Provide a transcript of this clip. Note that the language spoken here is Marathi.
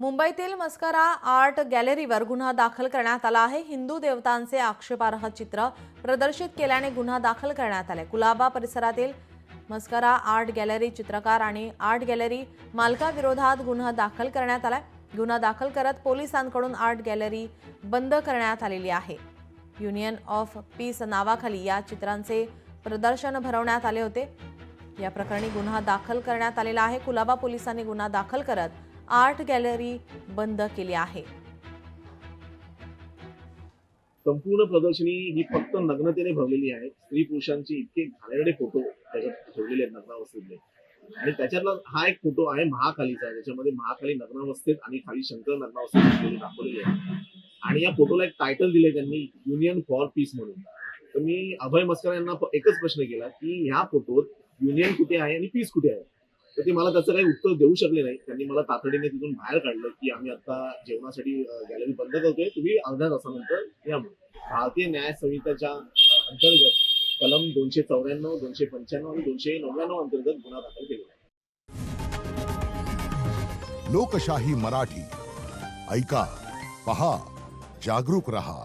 मुंबईतील मस्करा आर्ट गॅलरीवर गुन्हा दाखल करण्यात आला आहे। हिंदू देवतांचे आक्षेपार्ह चित्र प्रदर्शित केल्याने गुन्हा दाखल करण्यात आला। कुलाबा परिसरातील मस्करा आर्ट गॅलरी चित्रकार आणि आर्ट गॅलरी मालकाविरोधात गुन्हा दाखल करण्यात आला। गुन्हा दाखल करत पोलिसांकडून आर्ट गॅलरी बंद करण्यात आलेली आहे। युनियन ऑफ पीस नावाखाली या चित्रांचे प्रदर्शन भरवण्यात आले होते। या प्रकरणी गुन्हा दाखल करण्यात आलेला आहे। कुलाबा पोलिसांनी गुन्हा दाखल करत आर्ट गॅलरी बंद केली आहे। संपूर्ण प्रदर्शनी ही फक्त नग्नतेने भरलेली आहे। स्त्री पुरुषांची इतके घाणेरडे फोटो त्याच्यात ठेवलेले आहेत नग्नावस्थेतले। आणि त्याच्यातला हा एक फोटो आहे महाकालीचा, ज्याच्यामध्ये महाकाली नग्नावस्थेत आणि खाली शंकर नग्नावस्थेत दाखवलेले आहे। आणि या फोटोला एक टायटल दिले त्यांनी, युनियन फॉर पीस म्हणून। तर मी अभय मस्कर यांना एकच प्रश्न केला की ह्या फोटोत युनियन कुठे आहे आणि पीस कुठे आहे। तर ते मला त्याचं काही उत्तर देऊ शकले नाही। त्यांनी मला तातडीने तिथून बाहेर काढलं की आम्ही आता जेवणासाठी गॅलरी बंद करतोय, तुम्ही अर्ध्या तासानंतर या। भारतीय न्याय संहितेच्या अंतर्गत कलम 294, 295 आणि 299 अंतर्गत गुन्हा दाखल केला आहे। लोकशाही मराठी ऐका, पहा, जागरूक रहा।